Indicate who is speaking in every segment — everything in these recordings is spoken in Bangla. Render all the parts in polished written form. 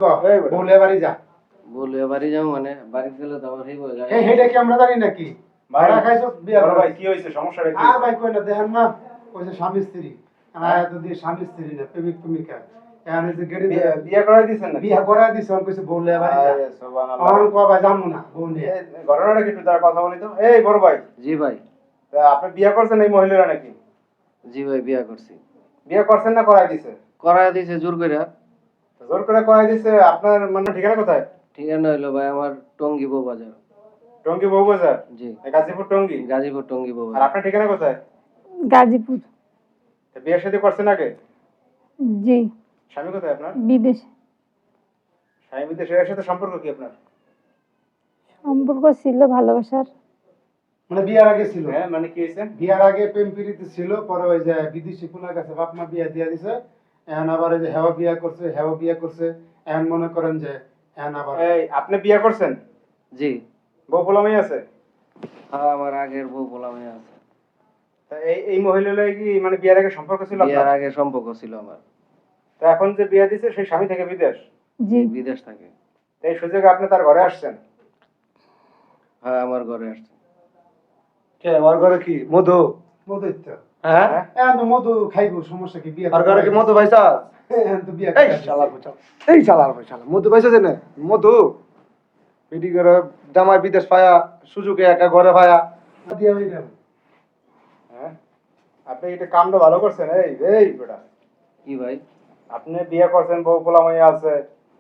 Speaker 1: বলে বাড়ি যা
Speaker 2: বলে বাড়ি যাও মানে বাড়ি গেলে তো আমার ঠিক হয়ে যায়।
Speaker 1: হেডে কি আমরা জানি নাকি ভাড়া খাইছো বিয়া
Speaker 3: বড় ভাই কি হইছে সমস্যাটা কি?
Speaker 1: আর ভাই কই না দেখেন না ওই যে স্বামী স্ত্রী আর এত দিয়ে স্বামী স্ত্রী না প্রেমিক প্রেমিকা এখানে যে গেড়ে
Speaker 3: বিয়ে করাই দিছেন না?
Speaker 1: বিয়া করায় দিছে অন কইছে বলে বাড়ি যা
Speaker 3: আরে সুবহানাল্লাহ।
Speaker 1: অন কবা জামু না বউ নিয়ে
Speaker 3: ঘটনাটা কি একটু তার কথা বলি তো। এই বড় ভাই,
Speaker 2: জি ভাই।
Speaker 3: তা আপনি বিয়ে করছেন এই মহিলারা নাকি?
Speaker 2: জি ভাই বিয়া করছি।
Speaker 3: বিয়ে করছেন না করাই দিছে?
Speaker 2: করায় দিছে জোর করে।
Speaker 3: জোর করে করাই দিছে। আপনার মানে ঠিকানা কোথায়?
Speaker 2: ঠিকানা হইলো ভাই আমার টঙ্গী বউ বাজার।
Speaker 3: টঙ্গী বউবাজার?
Speaker 2: জি।
Speaker 3: গাজীপুর টঙ্গী?
Speaker 2: গাজীপুর টঙ্গী বউ
Speaker 3: আর
Speaker 2: বাজার।
Speaker 3: আপনার ঠিকানা কোথায়?
Speaker 4: গাজীপুর।
Speaker 3: তা বিয়ে শাদী করছেন আগে?
Speaker 4: জি।
Speaker 3: স্বামী কোথায় আপনার?
Speaker 4: বিদেশে।
Speaker 3: স্বামী বিদেশে, এর সাথে সম্পর্ক কি আপনার?
Speaker 4: সম্পর্ক ছিল ভালোবাসার।
Speaker 1: মানে বিয়ার আগে ছিল
Speaker 3: হ্যাঁ মানে কি হইছে?
Speaker 1: বিয়ার আগে প্রেম প্রীতি ছিল পরে ওই যে বিদেশি পুনার কাছে বাপ মা বিয়া দিয়া দিছে এখন আবার এই যে হেওয়া বিয়া করছে এখন মনে করেন যে এখন আবার
Speaker 3: এই আপনি বিয়ে করছেন?
Speaker 2: জি।
Speaker 3: বউ পোলামাই আছে?
Speaker 2: হ্যাঁ আমার আগের বউ বলামে আছে।
Speaker 3: তা এই মহিলা লয় কি মানে বিয়ের আগে সম্পর্ক ছিল
Speaker 2: বিয়ার
Speaker 3: আপনার?
Speaker 2: আগে সম্পর্ক ছিল আমার।
Speaker 3: তো এখন যে বিয়ে দিছে সেই স্বামী থেকে বিদেশ,
Speaker 4: জি।
Speaker 2: বিদেশ থাকে।
Speaker 3: তো এই সুযোগে আপনি তার ঘরে আসছেন?
Speaker 2: হ্যাঁ আমার ঘরে আসছে।
Speaker 5: কে ওর ঘরে কি মধু?
Speaker 1: মধুত্ব
Speaker 5: হ্যাঁ
Speaker 1: এখন তো মধু খাইবো সমস্যা কি বিয়া
Speaker 5: ওর ঘরে কি মধু পাইছা?
Speaker 1: এখন তো বিয়া
Speaker 5: এই শালার পয়সা, এই শালার পয়সা, মধু পাইছা জানে? মধু বিডি করে জামাই বিদেশ পায়া, সুযোগে একা ঘরে পায়া।
Speaker 1: দিয়া হই গেল
Speaker 3: হ্যাঁ আপনি এটা কামটা ভালো করছেন। এই বেটা,
Speaker 2: কি ভাই?
Speaker 3: আপনি বিয়ে করছেন, বউ পোলামাই আছে,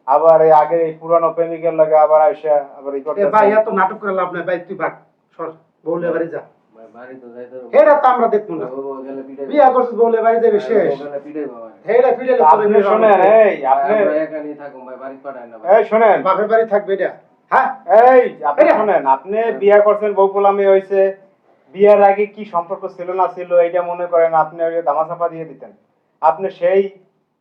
Speaker 3: আবার এই আগে এই পুরানো প্রেমিকের লাগে আবার আইসা আবার এই
Speaker 1: এ
Speaker 3: করতেছেন।
Speaker 1: ভাই এত নাটক করে লাভ নাই ভাই তুই ভাগ সর বলে বাড়ি যা
Speaker 2: ভাই বাড়ি তো যাইতে হবে।
Speaker 1: হেরা তো আমরা দেখবো না
Speaker 2: বউ গেলে পিটাই।
Speaker 1: বিয়া করছিস বলে বাড়ি যাবে শেষ
Speaker 2: বউ গেলে পিটাই বাবা।
Speaker 1: হেরা ফিরে
Speaker 3: তা আপনি শোনেন, আপনি
Speaker 2: আমরা একা নিয়ে থাকুন ভাই বাড়ি পাঠায় না ভাই।
Speaker 3: শোনেন,
Speaker 1: বাপের বাড়ি থাকবে এটা হ্যাঁ
Speaker 3: আপনি
Speaker 1: এই,
Speaker 3: শোনেন, আপনি বিয়ে করছেন, বউ পোলামি হয়েছে, বিয়ের আগে কি সম্পর্ক ছিল না ছিল এটা মনে করেন আপনি ওই ধামাচাপা দিয়ে দিতেন। আপনি সেই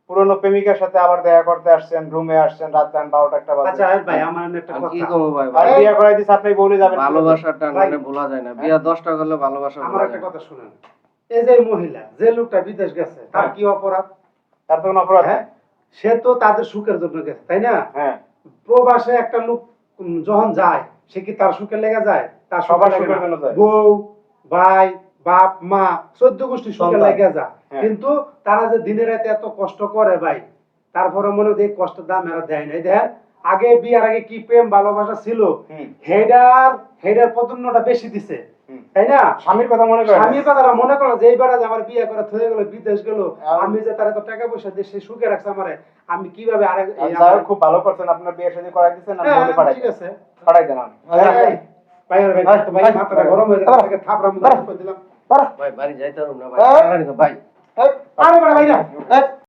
Speaker 3: পুরনো প্রেমিকার সাথে আবার দেখা করতে আসছেন, রুমে আসছেন রাত 12টা একটা
Speaker 1: আচ্ছা
Speaker 3: বাজে।
Speaker 1: আর ভাই আমার একটা
Speaker 2: আমি কি
Speaker 1: কথা
Speaker 2: করবো ভাই?
Speaker 3: আর বিয়ে করাই দিছে আপনি বলে যাবেন
Speaker 2: ভালোবাসার টান
Speaker 1: ভাই।
Speaker 2: মানে ভোলা যায় না। বিয়া 10টা করলে ভালোবাসা
Speaker 1: আমার
Speaker 2: ভোলা
Speaker 1: একটা
Speaker 2: যায় না।
Speaker 1: কথা শুনেন এই যে মহিলা যে লোকটা বিদেশ গেছে তার
Speaker 3: হ্যাঁ।
Speaker 1: কি অপরাধ
Speaker 3: তার তো কোনো অপরাধ
Speaker 1: হ্যাঁ
Speaker 3: নেই।
Speaker 1: সে তো তাদের সুখের জন্য গেছে তাই না
Speaker 3: হ্যাঁ
Speaker 1: প্রবাসে একটা লোক যখন যায় সে কি তার সুখে লেগে যায় তার
Speaker 3: সবার
Speaker 1: সুখে
Speaker 3: সুখের
Speaker 1: লাগে না।
Speaker 3: জন্য যায়।
Speaker 1: বউ ভাই বাপ মা 14 গোষ্ঠী সুখে
Speaker 3: সন্তান।
Speaker 1: লেগে যায়
Speaker 3: হ্যাঁ।
Speaker 1: কিন্তু তারা যে দিনে রাতে এত কষ্ট করে ভাই তারপরে মনে হয় এই কষ্টের দাম এরা দেয় নাই দেখ আগে বিয়ার আগে কি প্রেম ভালোবাসা ছিল
Speaker 3: হুম।
Speaker 1: হেডার পতনটা বেশি দিছে
Speaker 3: হুম।
Speaker 1: তাই না
Speaker 3: স্বামীর কথা মনে করেন?
Speaker 1: স্বামীর কথাটা মনে করো যে এইবার যে আমার বিয়ে করে থয়ে গেল বিদেশ গেল
Speaker 3: আর-
Speaker 1: আমি যে তার এত টাকা পয়সা দিয়ে সে সুখে রাখছে আমারে আমি কিভাবে আরেক এই
Speaker 3: যাই হোক, খুব ভালো করছেন, আপনার বিয়ে শাদী করাই দিচ্ছেন, আমি
Speaker 1: হ্যাঁ,
Speaker 3: বলে পাঠাই
Speaker 1: ঠিক আছে
Speaker 3: পাঠাই দেন।
Speaker 1: এই, ভাইয়ের ভাই তো ভাই মাথাটা গরম হয়ে যাচ্ছে থেকে থাপড়া মুখে করে দিলাম
Speaker 2: ভাই বাড়ি যাইতে পারবো না ভাই।
Speaker 5: হ্যাঁ।
Speaker 2: ভাই।
Speaker 1: আরে বড় ভাই না